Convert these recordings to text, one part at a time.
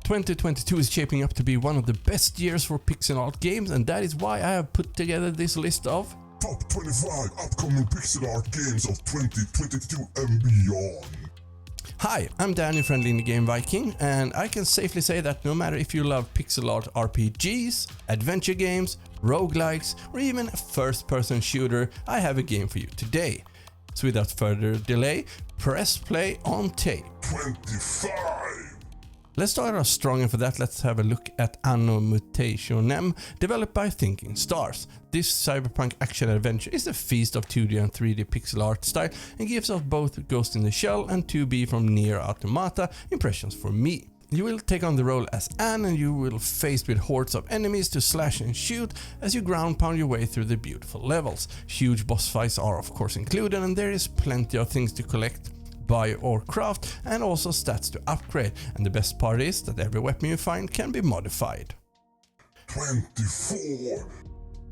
2022 is shaping up to be one of the best years for pixel art games, and that is why I have put together this list of Top 25 upcoming pixel art games of 2022 and beyond. Hi, I'm Danny Friendly Indie Game Viking, and I can safely say that no matter if you love pixel art RPGs, adventure games, roguelikes, or even a first-person shooter, I have a game for you today. So without further delay, press play on tape. 25! Let's start off strong, and for that let's have a look at ANNO Mutationem, developed by Thinking Stars. This cyberpunk action adventure is a feast of 2D and 3D pixel art style and gives off both Ghost in the Shell and 2B from Nier Automata impressions for me. You will take on the role as Anne, and you will face with hordes of enemies to slash and shoot as you ground pound your way through the beautiful levels. Huge boss fights are of course included, and there is plenty of things to collect, buy or craft, and also stats to upgrade, and the best part is that every weapon you find can be modified. 24!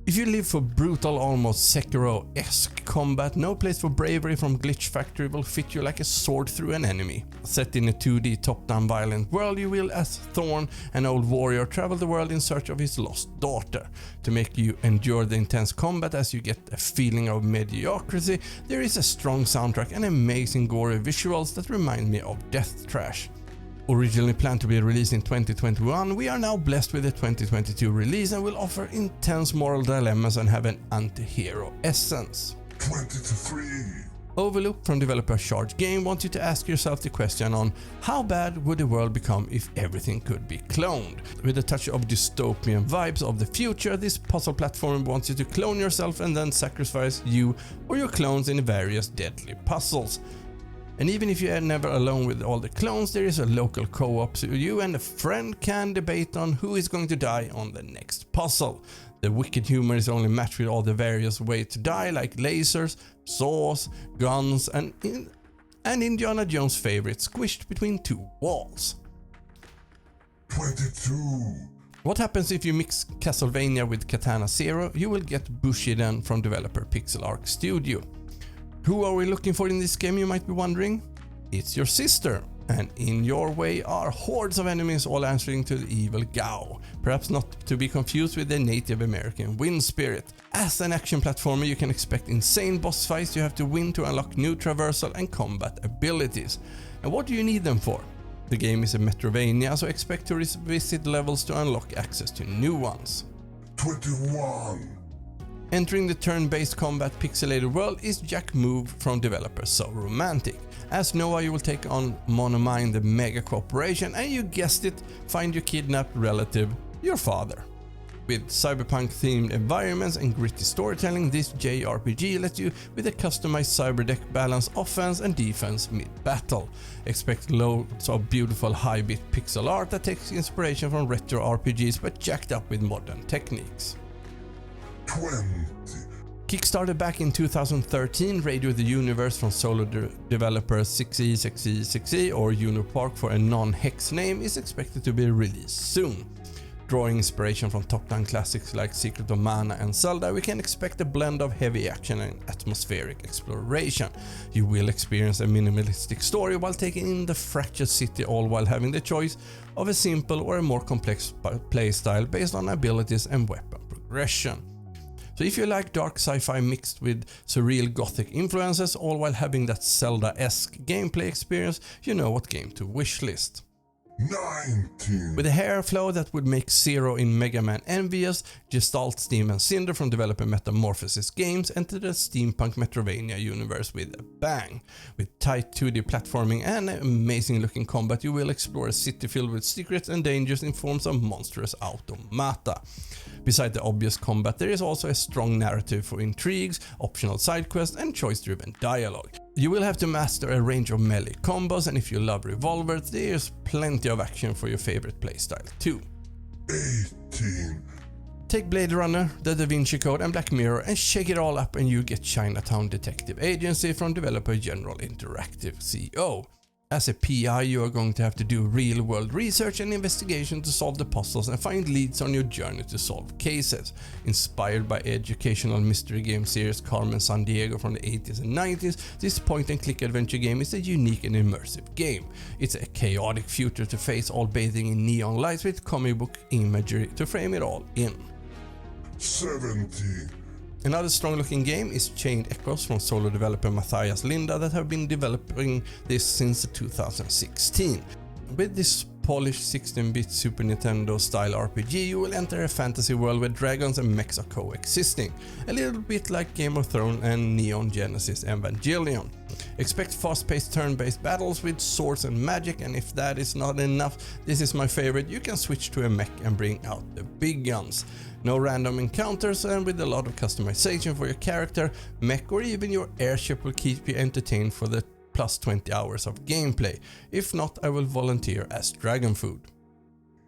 If you live for brutal, almost Sekiro-esque combat, no Place For Bravery from Glitch Factory will fit you like a sword through an enemy. Set in a 2D top-down violent world, you will, as Thorn, an old warrior, travel the world in search of his lost daughter. To make you endure the intense combat as you get a feeling of mediocrity, there is a strong soundtrack and amazing gory visuals that remind me of Death Trash. Originally planned to be released in 2021, we are now blessed with a 2022 release and will offer intense moral dilemmas and have an anti-hero essence. 23! Overloop from developer Charge Game wants you to ask yourself the question on how bad would the world become if everything could be cloned. With a touch of dystopian vibes of the future, this puzzle platform wants you to clone yourself and then sacrifice you or your clones in various deadly puzzles. And even if you are never alone with all the clones, there is a local co-op so you and a friend can debate on who is going to die on the next puzzle. The wicked humor is only matched with all the various ways to die, like lasers, saws, guns, and Indiana Jones' favorite, squished between two walls. 22! What happens if you mix Castlevania with Katana Zero? You will get Bushiden from developer Pixel Arc Studio. Who are we looking for in this game, you might be wondering? It's your sister, and in your way are hordes of enemies all answering to the evil Gao, perhaps not to be confused with the Native American Wind Spirit. As an action platformer, you can expect insane boss fights you have to win to unlock new traversal and combat abilities. And what do you need them for? The game is a Metrovania, so expect to revisit levels to unlock access to new ones. 21! Entering the turn-based combat pixelated world is Jack Move from developer So Romantic. As Noah, you will take on Monomine, the mega corporation, and you guessed it, find your kidnapped relative, your father. With cyberpunk-themed environments and gritty storytelling, this JRPG lets you with a customized cyberdeck balance offense and defense mid-battle. Expect loads of beautiful high-bit pixel art that takes inspiration from retro RPGs but jacked up with modern techniques. 20. Kickstarted back in 2013, Radio the Universe from solo developer 6E or Unipark for a non-hex name is expected to be released soon. Drawing inspiration from top-down classics like Secret of Mana and Zelda, we can expect a blend of heavy action and atmospheric exploration. You will experience a minimalistic story while taking in the fractured city, all while having the choice of a simple or a more complex playstyle based on abilities and weapon progression. So if you like dark sci-fi mixed with surreal gothic influences, all while having that Zelda-esque gameplay experience, you know what game to wishlist. 19. With a hair flow that would make Zero in Mega Man envious, Gestalt, Steam and Cinder from developer Metamorphosis Games enter the steampunk Metrovania universe with a bang. With tight 2D platforming and amazing looking combat, you will explore a city filled with secrets and dangers in forms of monstrous automata. Beside the obvious combat, there is also a strong narrative for intrigues, optional side quests and choice-driven dialogue. You will have to master a range of melee combos, and if you love revolvers, there's plenty of action for your favorite playstyle too. 18. Take Blade Runner, The Da Vinci Code and Black Mirror and shake it all up and you get Chinatown Detective Agency from developer General Interactive CO. As a PI, you are going to have to do real-world research and investigation to solve the puzzles and find leads on your journey to solve cases. Inspired by educational mystery game series Carmen Sandiego from the 80s and 90s, this point-and-click adventure game is a unique and immersive game. It's a chaotic future to face, all bathing in neon lights with comic book imagery to frame it all in. 70. Another strong-looking game is Chained Echoes from solo developer Matthias Linda that have been developing this since 2016. With this polished 16-bit Super Nintendo style RPG, you will enter a fantasy world where dragons and mechs are coexisting, a little bit like Game of Thrones and Neon Genesis Evangelion. Expect fast-paced turn-based battles with swords and magic, and if that is not enough, this is my favorite, you can switch to a mech and bring out the big guns. No random encounters, and with a lot of customization for your character, mech or even your airship will keep you entertained for the plus 20 hours of gameplay. If not, I will volunteer as dragon food.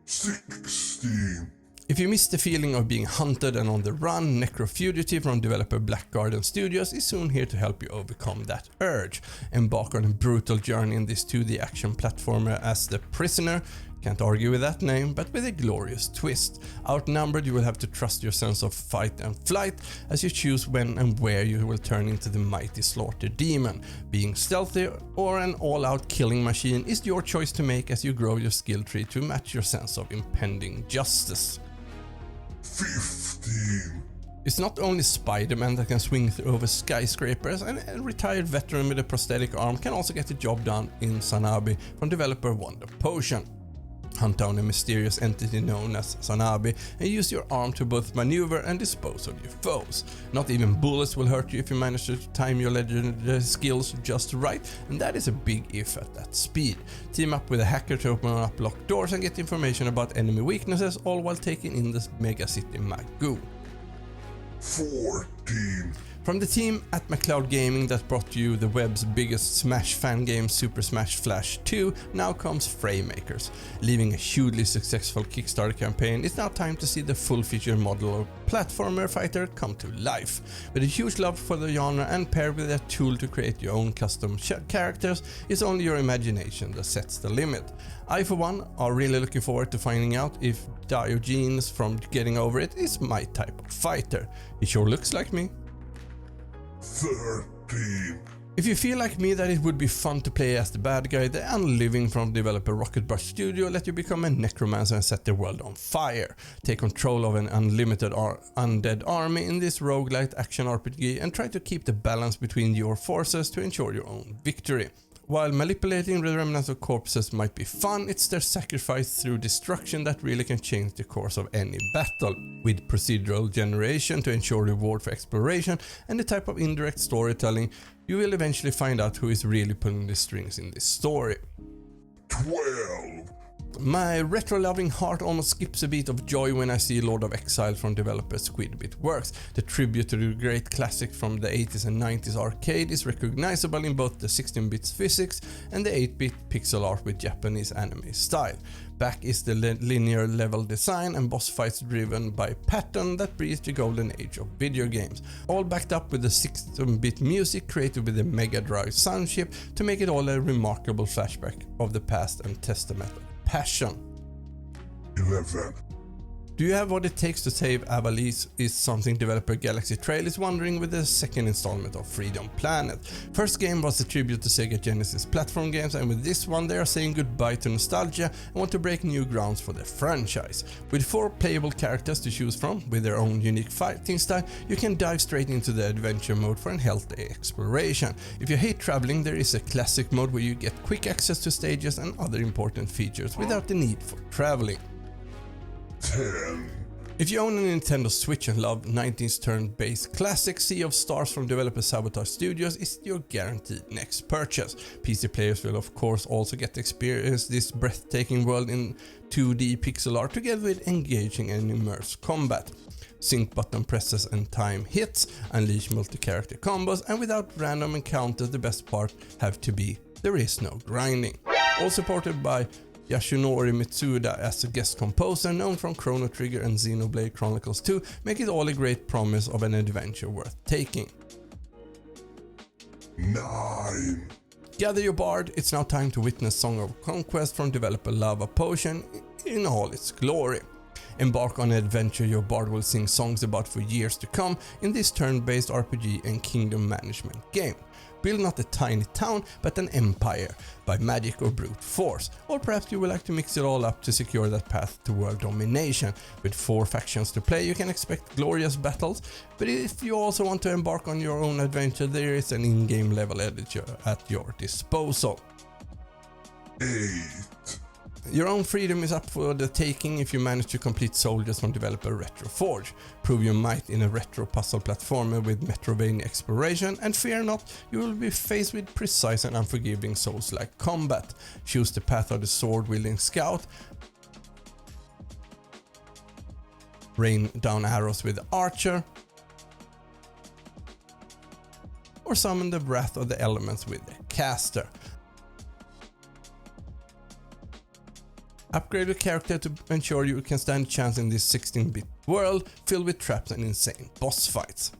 16. If you miss the feeling of being hunted and on the run, Necrofugitive from developer Black Garden Studios is soon here to help you overcome that urge. Embark on a brutal journey in this 2D action platformer as the prisoner. Can't argue with that name, but with a glorious twist. Outnumbered, you will have to trust your sense of fight and flight as you choose when and where you will turn into the mighty Slaughter Demon. Being stealthy or an all-out killing machine is your choice to make as you grow your skill tree to match your sense of impending justice. 15. It's not only Spider-Man that can swing over skyscrapers, and a retired veteran with a prosthetic arm can also get the job done in SANABI from developer Wonder Potion. Hunt down a mysterious entity known as SANABI and use your arm to both maneuver and dispose of your foes. Not even bullets will hurt you if you manage to time your legendary skills just right, and that is a big if at that speed. Team up with a hacker to open up locked doors and get information about enemy weaknesses, all while taking in the mega city Mago. 14. From the team at McCloud Gaming that brought you the web's biggest Smash fan game Super Smash Flash 2, now comes Fraymakers. Leaving a hugely successful Kickstarter campaign, it's now time to see the full-featured model of platformer fighter come to life. With a huge love for the genre and paired with a tool to create your own custom characters, it's only your imagination that sets the limit. I, for one, are really looking forward to finding out if Diogenes from Getting Over It is my type of fighter. He sure looks like me. 13. If you feel like me that it would be fun to play as the bad guy, the Unliving from developer Rocket Brush Studio let you become a necromancer and set the world on fire. Take control of an unlimited undead army in this roguelite action RPG and try to keep the balance between your forces to ensure your own victory. While manipulating the remnants of corpses might be fun, it's their sacrifice through destruction that really can change the course of any battle. With procedural generation to ensure reward for exploration and the type of indirect storytelling, you will eventually find out who is really pulling the strings in this story. 12. My retro-loving heart almost skips a beat of joy when I see Lord of Exile from developer Squidbit Works. The tribute to the great classic from the 80s and 90s arcade is recognizable in both the 16-bit physics and the 8-bit pixel art with Japanese anime style. Back is the linear level design and boss fights driven by pattern that breathes the golden age of video games. All backed up with the 16-bit music created with the Mega Drive sound chip to make it all a remarkable flashback of the past and testament of passion. 11. Do you have what it takes to save Avalise? Is something developer Galaxy Trail is wondering with the second installment of Freedom Planet. First game was a tribute to Sega Genesis platform games, and with this one they are saying goodbye to nostalgia and want to break new grounds for the franchise. With 4 playable characters to choose from, with their own unique fighting style, you can dive straight into the adventure mode for a healthy exploration. If you hate traveling, there is a classic mode where you get quick access to stages and other important features without the need for traveling. 10. If you own a Nintendo Switch and love 19th turn-based classic, Sea of Stars from developer Sabotage Studios is your guaranteed next purchase. PC players will of course also get to experience this breathtaking world in 2D pixel art together with engaging and immersive combat. Sync button presses and time hits, unleash multi-character combos, and without random encounters, the best part have to be there is no grinding. All supported by Yasunori Mitsuda as a guest composer known from Chrono Trigger and Xenoblade Chronicles 2 make it all a great promise of an adventure worth taking. 9. Gather your bard, it's now time to witness Song of Conquest from developer Lava Potion in all its glory. Embark on an adventure your bard will sing songs about for years to come in this turn-based RPG and kingdom management game. Build not a tiny town, but an empire, by magic or brute force. Or perhaps you would like to mix it all up to secure that path to world domination. With 4 factions to play, you can expect glorious battles, but if you also want to embark on your own adventure, there is an in-game level editor at your disposal. 8. Your own freedom is up for the taking if you manage to complete Souldiers from developer Retroforge. Prove your might in a retro puzzle platformer with Metroidvania exploration, and fear not, you will be faced with precise and unforgiving Souls-like combat. Choose the path of the sword-wielding scout, rain down arrows with the archer, or summon the wrath of the elements with the caster. Upgrade your character to ensure you can stand a chance in this 16-bit world filled with traps and insane boss fights.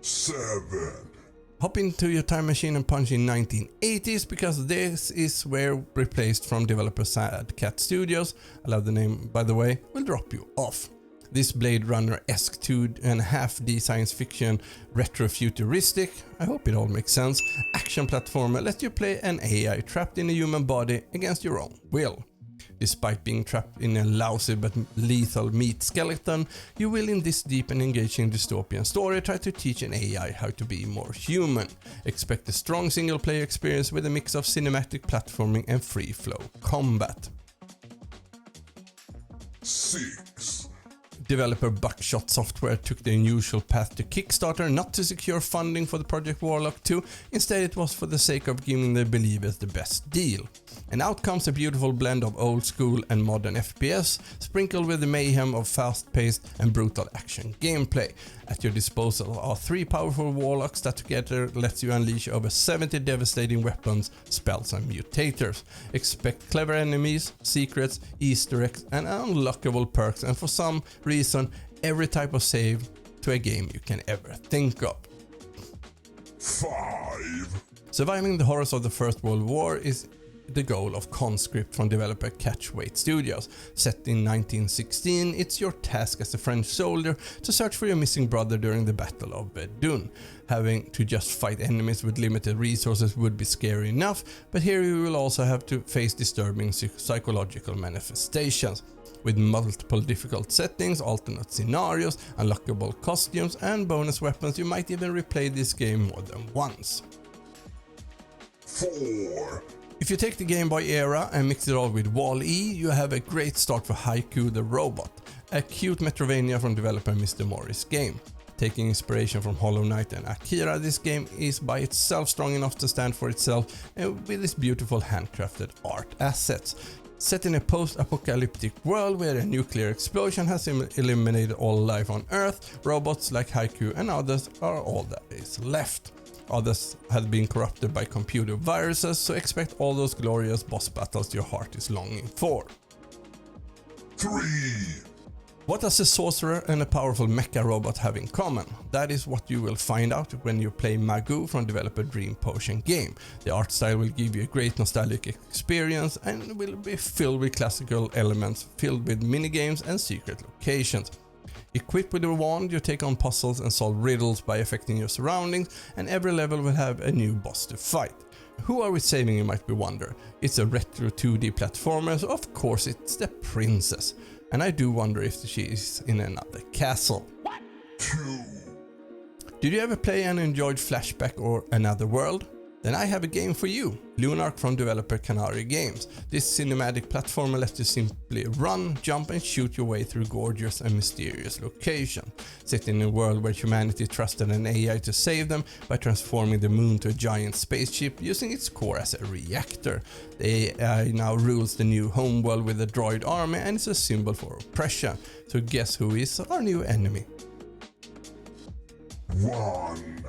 7. Hop into your time machine and punch in 1980s, because this is where Replaced from developer Sad Cat Studios, I love the name by the way, will drop you off. This Blade Runner-esque 2.5D science fiction retro-futuristic, I hope it all makes sense, action platformer lets you play an AI trapped in a human body against your own will. Despite being trapped in a lousy but lethal meat skeleton, you will in this deep and engaging dystopian story try to teach an AI how to be more human. Expect a strong single player experience with a mix of cinematic platforming and free flow combat. 6. Developer Buckshot Software took the unusual path to Kickstarter, not to secure funding for the project Warlock II, instead it was for the sake of giving the believers the best deal. And out comes a beautiful blend of old school and modern FPS, sprinkled with the mayhem of fast-paced and brutal action gameplay. At your disposal are 3 powerful warlocks that together lets you unleash over 70 devastating weapons, spells and mutators. Expect clever enemies, secrets, easter eggs and unlockable perks, and for some reason every type of save to a game you can ever think of. 5. Surviving the horrors of the First World War is the goal of Conscript from developer Catchweight Studios. Set in 1916, it's your task as a French soldier to search for your missing brother during the Battle of Verdun. Having to just fight enemies with limited resources would be scary enough, but here you will also have to face disturbing psychological manifestations. With multiple difficult settings, alternate scenarios, unlockable costumes and bonus weapons, you might even replay this game more than once. 4. If you take the Game Boy era and mix it all with Wall-E, you have a great start for Haiku The Robot, a cute Metroidvania from developer Mr. Morris Game. Taking inspiration from Hollow Knight and Akira, this game is by itself strong enough to stand for itself and with its beautiful handcrafted art assets. Set in a post-apocalyptic world where a nuclear explosion has eliminated all life on Earth, robots like Haiku and others are all that is left. Others have been corrupted by computer viruses, so expect all those glorious boss battles your heart is longing for. 3. What does a sorcerer and a powerful mecha robot have in common? That is what you will find out when you play Mago from developer Dream Potion Game. The art style will give you a great nostalgic experience and will be filled with classical elements, filled with minigames and secret locations. Equipped with a wand, you take on puzzles and solve riddles by affecting your surroundings, and every level will have a new boss to fight. Who are we saving, you might be wondering? It's a retro 2D platformer, so of course it's the princess. And I do wonder if she is in another castle. 2. Did you ever play and enjoyed Flashback or Another World? Then I have a game for you, LUNARK from developer Canary Games. This cinematic platformer lets you simply run, jump and shoot your way through gorgeous and mysterious locations. Set in a world where humanity trusted an AI to save them by transforming the moon to a giant spaceship using its core as a reactor. The AI now rules the new homeworld with a droid army and is a symbol for oppression. So guess who is our new enemy? 1.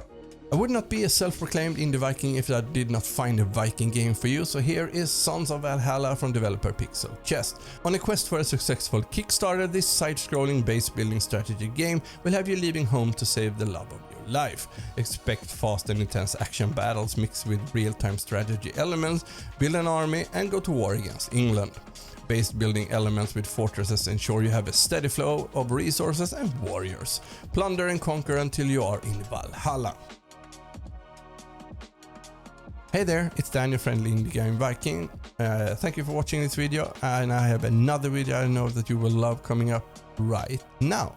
I would not be a self-proclaimed indie Viking if I did not find a Viking game for you, so here is Sons of Valhalla from developer Pixel Chest. On a quest for a successful Kickstarter, this side-scrolling base-building strategy game will have you leaving home to save the love of your life. Expect fast and intense action battles mixed with real-time strategy elements, build an army and go to war against England. Base building elements with fortresses ensure you have a steady flow of resources and warriors. Plunder and conquer until you are in Valhalla. Hey there, it's Daniel, friendly indie game Viking. Thank you for watching this video, and I have another video I know that you will love coming up right now.